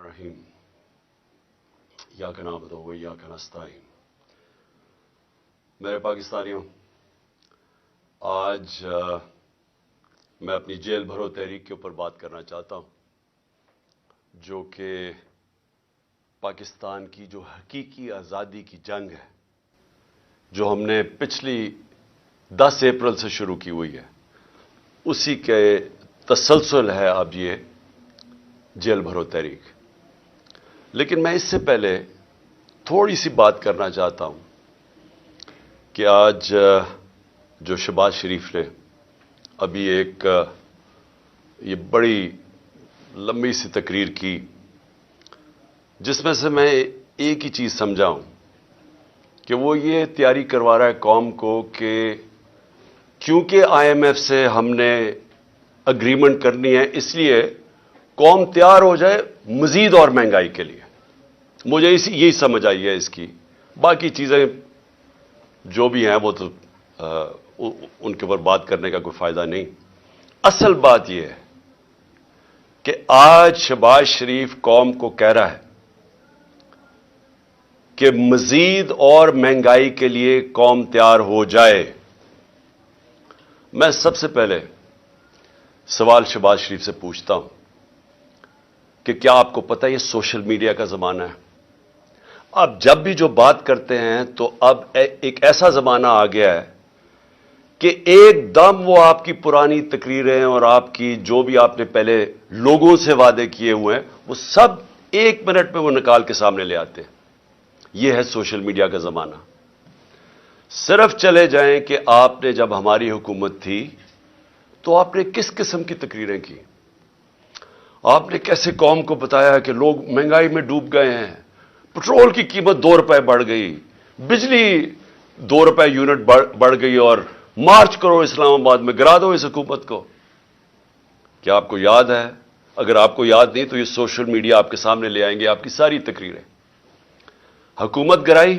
الرحیم ایاک نعبد و ایاک نستعین۔ میرے پاکستانیوں، آج میں اپنی جیل بھرو تحریک کے اوپر بات کرنا چاہتا ہوں، جو کہ پاکستان کی جو حقیقی آزادی کی جنگ ہے، جو ہم نے پچھلی 10 اپریل سے شروع کی ہوئی ہے، اسی کے تسلسل ہے اب یہ جیل بھرو تحریک۔ لیکن میں اس سے پہلے تھوڑی سی بات کرنا چاہتا ہوں کہ آج جو شہباز شریف نے ابھی ایک یہ بڑی لمبی سی تقریر کی، جس میں سے میں ایک ہی چیز سمجھا ہوں کہ وہ یہ تیاری کروا رہا ہے قوم کو کہ کیونکہ آئی ایم ایف سے ہم نے اگریمنٹ کرنی ہے، اس لیے قوم تیار ہو جائے مزید اور مہنگائی کے لیے۔ مجھے یہی سمجھ آئی ہے اس کی، باقی چیزیں جو بھی ہیں وہ تو ان کے اوپر بات کرنے کا کوئی فائدہ نہیں۔ اصل بات یہ ہے کہ آج شہباز شریف قوم کو کہہ رہا ہے کہ مزید اور مہنگائی کے لیے قوم تیار ہو جائے۔ میں سب سے پہلے سوال شہباز شریف سے پوچھتا ہوں کہ کیا آپ کو پتہ ہے یہ سوشل میڈیا کا زمانہ ہے؟ اب جب بھی جو بات کرتے ہیں تو اب ایک ایسا زمانہ آ گیا ہے کہ ایک دم وہ آپ کی پرانی تقریریں اور آپ کی جو بھی آپ نے پہلے لوگوں سے وعدے کیے ہوئے ہیں، وہ سب 1 منٹ میں وہ نکال کے سامنے لے آتے ہیں۔ یہ ہے سوشل میڈیا کا زمانہ۔ صرف چلے جائیں کہ آپ نے جب ہماری حکومت تھی تو آپ نے کس قسم کی تقریریں کی؟ آپ نے کیسے قوم کو بتایا کہ لوگ مہنگائی میں ڈوب گئے ہیں، پٹرول کی قیمت 2 روپے بڑھ گئی، بجلی 2 روپے یونٹ بڑھ گئی، اور مارچ کرو اسلام آباد میں، گرا دو اس حکومت کو۔ کیا آپ کو یاد ہے؟ اگر آپ کو یاد نہیں تو یہ سوشل میڈیا آپ کے سامنے لے آئیں گے آپ کی ساری تقریریں۔ حکومت گرائی،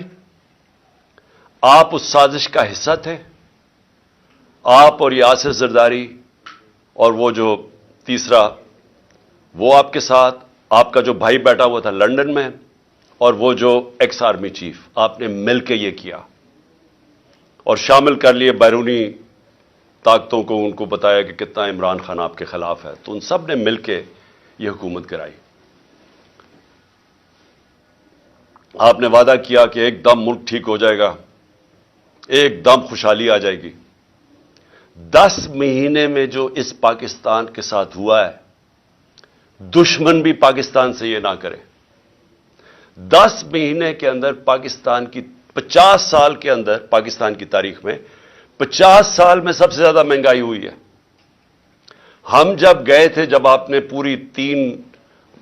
آپ اس سازش کا حصہ تھے، آپ اور یاسر زرداری اور وہ جو تیسرا وہ آپ کے ساتھ، آپ کا جو بھائی بیٹھا ہوا تھا لندن میں، اور وہ جو ایکس آرمی چیف، آپ نے مل کے یہ کیا اور شامل کر لیے بیرونی طاقتوں کو، ان کو بتایا کہ کتنا عمران خان آپ کے خلاف ہے، تو ان سب نے مل کے یہ حکومت کرائی۔ آپ نے وعدہ کیا کہ ایک دم ملک ٹھیک ہو جائے گا، ایک دم خوشحالی آ جائے گی۔ 10 مہینے میں جو اس پاکستان کے ساتھ ہوا ہے، دشمن بھی پاکستان سے یہ نہ کرے۔ 10 مہینے کے اندر پاکستان کی 50 سال کے اندر، پاکستان کی تاریخ میں 50 سال میں سب سے زیادہ مہنگائی ہوئی ہے۔ ہم جب گئے تھے، جب آپ نے پوری 3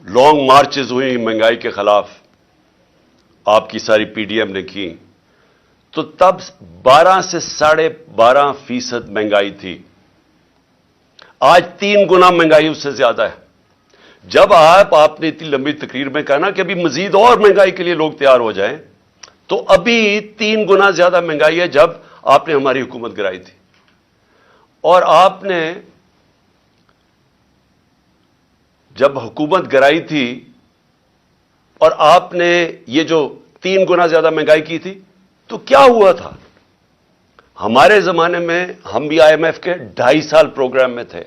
لانگ مارچز ہوئی مہنگائی کے خلاف، آپ کی ساری پی ڈی ایم نے کی، تو تب 12 سے 12.5% مہنگائی تھی۔ آج 3 گنا مہنگائی اس سے زیادہ ہے۔ جب آپ نے اتنی لمبی تقریر میں کہا نا کہ ابھی مزید اور مہنگائی کے لیے لوگ تیار ہو جائیں، تو ابھی 3 گنا زیادہ مہنگائی ہے جب آپ نے ہماری حکومت گرائی تھی۔ اور آپ نے جب حکومت گرائی تھی اور آپ نے یہ جو 3 گنا زیادہ مہنگائی کی تھی، تو کیا ہوا تھا؟ ہمارے زمانے میں ہم بھی آئی ایم ایف کے 2.5 سال پروگرام میں تھے،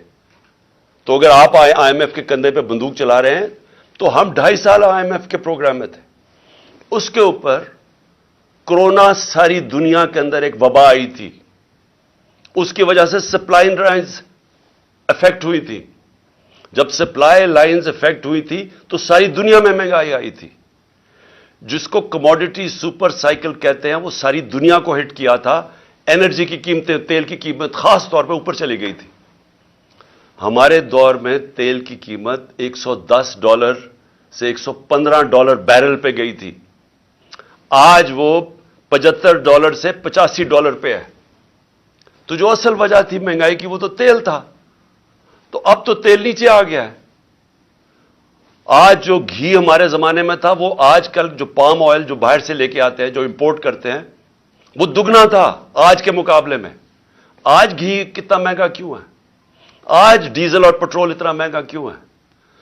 تو اگر آپ آئی ایم ایف کے کندھے پہ بندوق چلا رہے ہیں تو ہم 2.5 سال آئی ایم ایف کے پروگرام میں تھے۔ اس کے اوپر کورونا ساری دنیا کے اندر ایک وبا آئی تھی، اس کی وجہ سے سپلائی لائنز افیکٹ ہوئی تھی۔ جب سپلائی لائنز افیکٹ ہوئی تھی تو ساری دنیا میں مہنگائی آئی تھی، جس کو کموڈٹی سپر سائیکل کہتے ہیں، وہ ساری دنیا کو ہٹ کیا تھا۔ انرجی کی قیمتیں، تیل کی قیمت خاص طور پہ اوپر چلی گئی تھی۔ ہمارے دور میں تیل کی قیمت $110 سے $115 بیرل پہ گئی تھی، آج وہ $75 سے $85 پہ ہے۔ تو جو اصل وجہ تھی مہنگائی کی وہ تو تیل تھا، تو اب تو تیل نیچے آ گیا ہے۔ آج جو گھی ہمارے زمانے میں تھا، وہ آج کل جو پام آئل جو باہر سے لے کے آتے ہیں، جو امپورٹ کرتے ہیں، وہ دگنا تھا آج کے مقابلے میں۔ آج گھی کتنا مہنگا کیوں ہے؟ آج ڈیزل اور پٹرول اتنا مہنگا کیوں ہے؟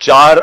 4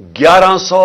1100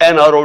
NRO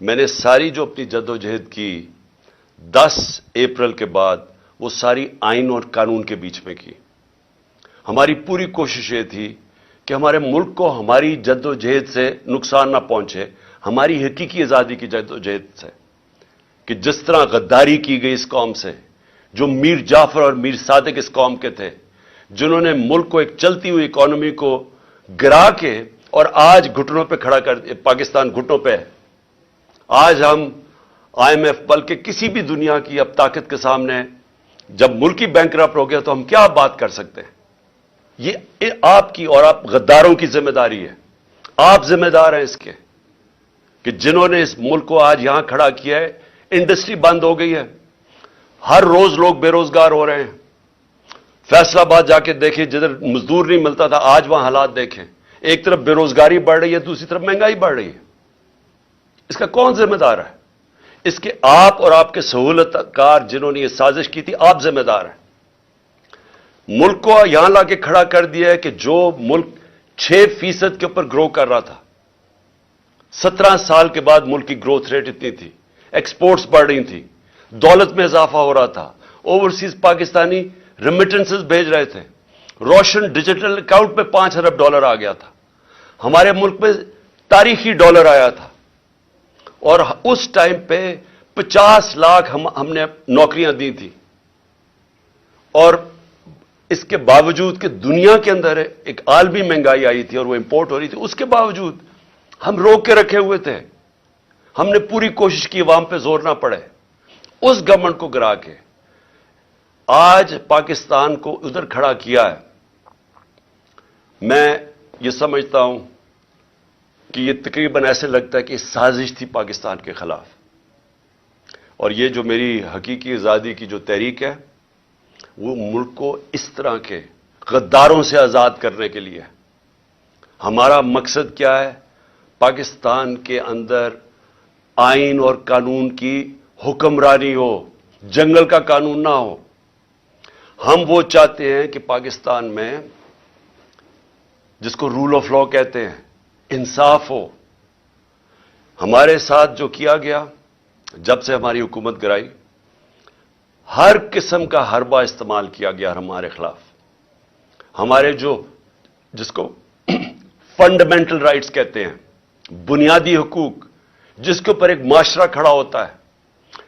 میں نے ساری جو اپنی جدوجہد کی 10 اپریل کے بعد وہ ساری آئین اور قانون کے بیچ میں کی. ہماری پوری کوشش یہ تھی کہ ہمارے ملک کو ہماری جدوجہد سے نقصان نہ پہنچے, ہماری حقیقی آزادی کی جدوجہد سے. کہ جس طرح غداری کی گئی اس قوم سے, جو میر جعفر اور میر صادق اس قوم کے تھے, جنہوں نے ملک کو ایک چلتی ہوئی اکانومی کو گرا کے اور آج گھٹنوں پہ کھڑا کر, پاکستان گھٹنوں پہ ہے. آج ہم IMF بلکہ کسی بھی دنیا کی اب طاقت کے سامنے, جب ملکی بینکرپٹ ہو گیا تو ہم کیا بات کر سکتے ہیں؟ یہ آپ کی اور آپ غداروں کی ذمہ داری ہے. آپ ذمہ دار ہیں اس کے کہ جنہوں نے اس ملک کو آج یہاں کھڑا کیا ہے. انڈسٹری بند ہو گئی ہے, ہر روز لوگ بے روزگار ہو رہے ہیں. فیصلہ آباد جا کے دیکھیں, جدھر مزدور نہیں ملتا تھا آج وہاں حالات دیکھیں. ایک طرف بے روزگاری بڑھ رہی ہے, دوسری طرف مہنگائی بڑھ رہی ہے. اس کا کون ذمہ دار ہے؟ اس کے آپ اور آپ کے سہولت کار جنہوں نے یہ سازش کی تھی, آپ ذمہ دار ہیں. ملک کو یہاں لا کے کھڑا کر دیا ہے کہ جو ملک 6% کے اوپر گرو کر رہا تھا, 17 سال کے بعد ملک کی گروتھ ریٹ اتنی تھی, ایکسپورٹس بڑھ رہی تھی, دولت میں اضافہ ہو رہا تھا, اوورسیز پاکستانی ریمیٹنسز بھیج رہے تھے, روشن ڈیجیٹل اکاؤنٹ میں $5 ارب آ گیا تھا, ہمارے ملک میں تاریخی ڈالر آیا تھا. اور اس ٹائم پہ 50 لاکھ ہم نے نوکریاں دی تھی. اور اس کے باوجود کہ دنیا کے اندر ایک عالمی مہنگائی آئی تھی اور وہ امپورٹ ہو رہی تھی, اس کے باوجود ہم روک کے رکھے ہوئے تھے. ہم نے پوری کوشش کی عوام پہ زور نہ پڑے. اس گورنمنٹ کو گرا کے آج پاکستان کو ادھر کھڑا کیا ہے. میں یہ سمجھتا ہوں کہ یہ تقریباً ایسے لگتا ہے کہ سازش تھی پاکستان کے خلاف. اور یہ جو میری حقیقی آزادی کی جو تحریک ہے وہ ملک کو اس طرح کے غداروں سے آزاد کرنے کے لیے. ہمارا مقصد کیا ہے؟ پاکستان کے اندر آئین اور قانون کی حکمرانی ہو, جنگل کا قانون نہ ہو. ہم وہ چاہتے ہیں کہ پاکستان میں جس کو رول آف لا کہتے ہیں, انصاف ہو. ہمارے ساتھ جو کیا گیا جب سے ہماری حکومت گرائی, ہر قسم کا حربہ استعمال کیا گیا ہمارے خلاف. ہمارے جس کو فنڈامنٹل رائٹس کہتے ہیں, بنیادی حقوق, جس کے اوپر ایک معاشرہ کھڑا ہوتا ہے,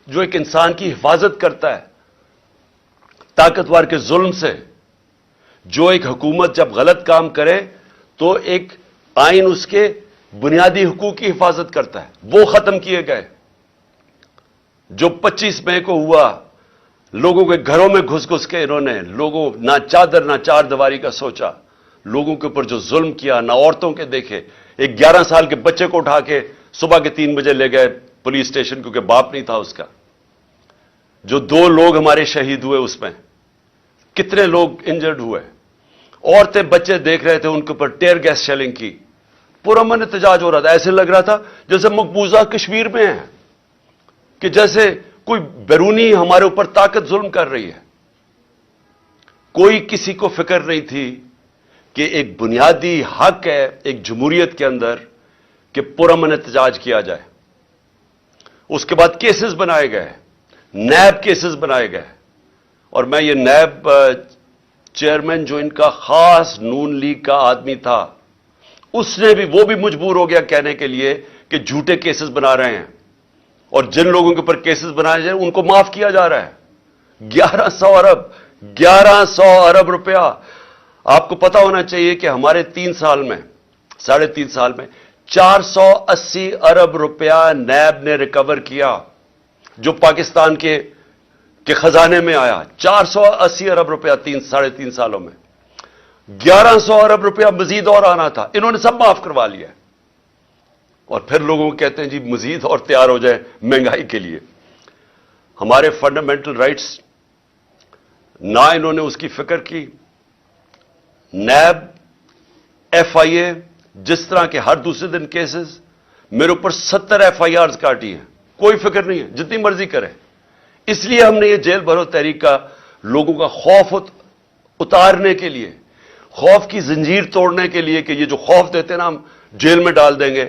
جو ایک انسان کی حفاظت کرتا ہے طاقتور کے ظلم سے. جو ایک حکومت جب غلط کام کرے تو ایک آئین اس کے بنیادی حقوق کی حفاظت کرتا ہے, وہ ختم کیے گئے. جو 25 مئی کو ہوا, لوگوں کے گھروں میں گھس گھس کے انہوں نے لوگوں نہ چادر نہ چار دیواری کا سوچا, لوگوں کے اوپر جو ظلم کیا, نہ عورتوں کے دیکھے. ایک 11 سال کے بچے کو اٹھا کے صبح کے 3 بجے لے گئے پولیس اسٹیشن کیونکہ باپ نہیں تھا اس کا. جو 2 لوگ ہمارے شہید ہوئے, اس میں کتنے لوگ انجرڈ ہوئے. عورتیں بچے دیکھ رہے تھے, ان کے اوپر ٹیئر گیس شیلنگ کی. پرامن احتجاج ہو رہا تھا. ایسے لگ رہا تھا جیسے مقبوضہ کشمیر میں ہے, کہ جیسے کوئی بیرونی ہمارے اوپر طاقت ظلم کر رہی ہے. کوئی کسی کو فکر نہیں تھی کہ ایک بنیادی حق ہے ایک جمہوریت کے اندر کہ پرامن احتجاج کیا جائے. اس کے بعد کیسز بنائے گئے, نیب کیسز بنائے گئے. اور میں یہ نیب چیئرمین جو ان کا خاص نون لیگ کا آدمی تھا, اس نے بھی, وہ بھی مجبور ہو گیا کہنے کے لیے کہ جھوٹے کیسز بنا رہے ہیں, اور جن لوگوں کے اوپر کیسز بنائے جائیں ان کو معاف کیا جا رہا ہے. 1100 ارب روپیہ. آپ کو پتا ہونا چاہیے کہ ہمارے 3 سال میں, 3.5 سال میں 480 ارب روپیہ نیب نے ریکور کیا, جو پاکستان کے خزانے میں آیا. 480 ارب روپیہ 3.5 سالوں میں. 1100 ارب روپیہ مزید اور آنا تھا, انہوں نے سب معاف کروا لیا. اور پھر لوگوں کو کہتے ہیں جی مزید اور تیار ہو جائے مہنگائی کے لیے. ہمارے فنڈامنٹل رائٹس نہ انہوں نے اس کی فکر کی. نیب, FIA, جس طرح کے ہر دوسرے دن کیسز, میرے اوپر 70 FIRs کاٹی ہیں, کوئی فکر نہیں ہے, جتنی مرضی کریں. اس لیے ہم نے یہ جیل بھرو تحریک کا لوگوں کا خوف اتارنے کے لیے, خوف کی زنجیر توڑنے کے لیے, کہ یہ جو خوف دیتے ہیں نا ہم جیل میں ڈال دیں گے,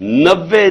90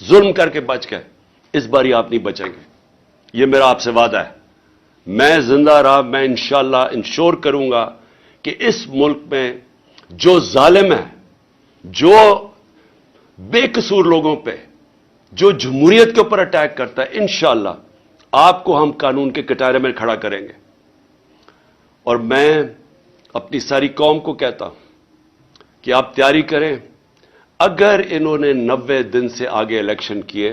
ظلم کر کے بچ گئے، اس باری آپ نہیں بچیں گے، یہ میرا آپ سے وعدہ ہے۔ میں زندہ رہا، میں انشاءاللہ انشور کروں گا کہ اس ملک میں جو ظالم ہے، جو بے قصور لوگوں پہ، جو جمہوریت کے اوپر اٹیک کرتا ہے، انشاءاللہ آپ کو ہم قانون کے کٹارے میں کھڑا کریں گے۔ اور میں اپنی ساری قوم کو کہتا ہوں کہ آپ تیاری کریں، اگر انہوں نے 90 دن سے آگے الیکشن کیے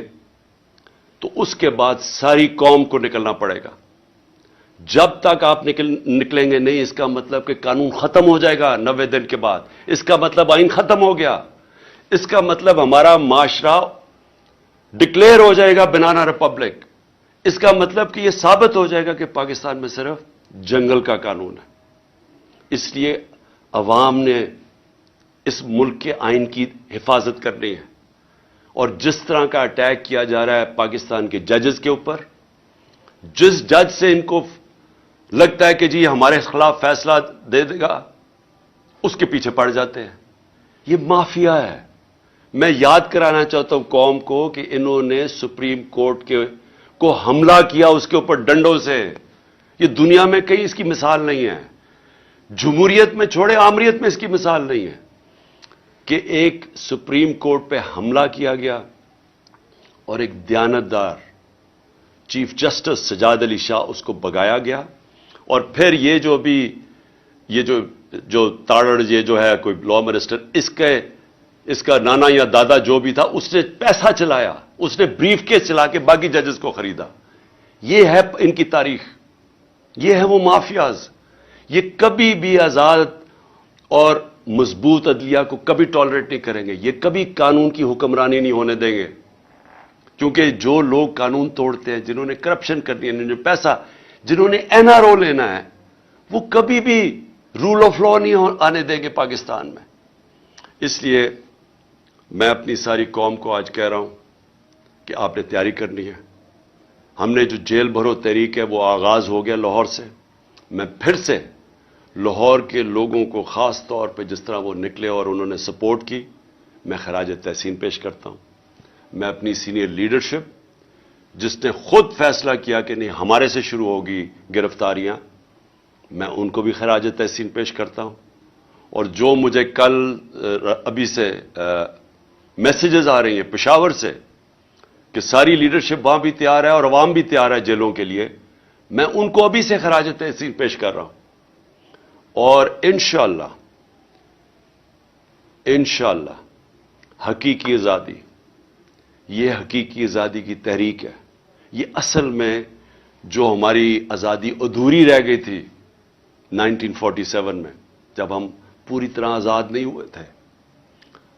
تو اس کے بعد ساری قوم کو نکلنا پڑے گا۔ جب تک آپ نکلیں گے نہیں، اس کا مطلب کہ قانون ختم ہو جائے گا 90 دن کے بعد، اس کا مطلب آئین ختم ہو گیا، اس کا مطلب ہمارا معاشرہ ڈکلیئر ہو جائے گا بنانا ریپبلک، اس کا مطلب کہ یہ ثابت ہو جائے گا کہ پاکستان میں صرف جنگل کا قانون ہے۔ اس لیے عوام نے اس ملک کے آئین کی حفاظت کرنی ہے، اور جس طرح کا اٹیک کیا جا رہا ہے پاکستان کے ججز کے اوپر، جس جج سے ان کو لگتا ہے کہ جی ہمارے خلاف فیصلہ دے دے گا، اس کے پیچھے پڑ جاتے ہیں۔ یہ مافیا ہے۔ میں یاد کرانا چاہتا ہوں قوم کو کہ انہوں نے سپریم کورٹ کو حملہ کیا اس کے اوپر ڈنڈوں سے۔ یہ دنیا میں کہیں اس کی مثال نہیں ہے، جمہوریت میں چھوڑے آمریت میں اس کی مثال نہیں ہے کہ ایک سپریم کورٹ پہ حملہ کیا گیا اور ایک دیانتدار چیف جسٹس سجاد علی شاہ اس کو بگایا گیا، اور پھر یہ جو تاڑڑ یہ جو ہے کوئی لا منسٹر، اس کا نانا یا دادا جو بھی تھا، اس نے پیسہ چلایا، اس نے بریف کیس چلا کے باقی ججز کو خریدا۔ یہ ہے ان کی تاریخ، یہ ہے وہ مافیاز۔ یہ کبھی بھی آزاد اور مضبوط عدلیہ کو کبھی ٹالریٹ نہیں کریں گے، یہ کبھی قانون کی حکمرانی نہیں ہونے دیں گے، کیونکہ جو لوگ قانون توڑتے ہیں، جنہوں نے کرپشن کرنی ہے، جنہوں نے پیسہ، جنہوں نے این آر او لینا ہے، وہ کبھی بھی رول آف لا نہیں آنے دیں گے پاکستان میں۔ اس لیے میں اپنی ساری قوم کو آج کہہ رہا ہوں کہ آپ نے تیاری کرنی ہے۔ ہم نے جو جیل بھرو تحریک ہے وہ آغاز ہو گیا لاہور سے۔ میں پھر سے لاہور کے لوگوں کو خاص طور پہ جس طرح وہ نکلے اور انہوں نے سپورٹ کی، میں خراج تحسین پیش کرتا ہوں۔ میں اپنی سینئر لیڈرشپ جس نے خود فیصلہ کیا کہ نہیں ہمارے سے شروع ہوگی گرفتاریاں، میں ان کو بھی خراج تحسین پیش کرتا ہوں۔ اور جو مجھے کل ابھی سے میسیجز آ رہی ہیں پشاور سے کہ ساری لیڈرشپ وہاں بھی تیار ہے اور عوام بھی تیار ہے جیلوں کے لیے، میں ان کو ابھی سے خراج تحسین پیش کر رہا ہوں۔ اور انشاءاللہ حقیقی آزادی، یہ حقیقی آزادی کی تحریک ہے۔ یہ اصل میں جو ہماری آزادی ادھوری رہ گئی تھی 1947 میں، جب ہم پوری طرح آزاد نہیں ہوئے تھے۔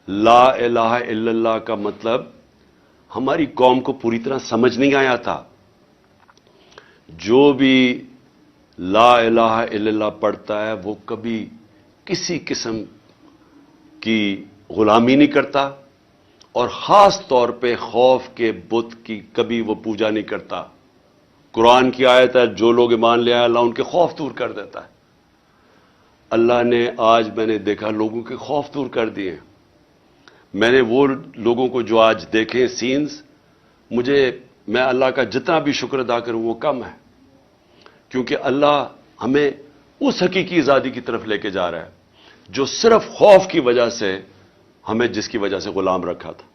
لا الہ الا اللہ کا مطلب ہماری قوم کو پوری طرح سمجھ نہیں آیا تھا۔ جو بھی لا الہ الا اللہ پڑھتا ہے وہ کبھی کسی قسم کی غلامی نہیں کرتا، اور خاص طور پہ خوف کے بت کی کبھی وہ پوجا نہیں کرتا۔ قرآن کی آیت ہے جو لوگ ایمان لے آئے اللہ ان کے خوف دور کر دیتا ہے۔ اللہ نے آج میں نے دیکھا لوگوں کے خوف دور کر دیے۔ میں نے وہ لوگوں کو جو آج دیکھے سینز، میں اللہ کا جتنا بھی شکر ادا کروں وہ کم ہے، کیونکہ اللہ ہمیں اس حقیقی آزادی کی طرف لے کے جا رہا ہے جو صرف خوف کی وجہ سے ہمیں جس کی وجہ سے غلام رکھا تھا۔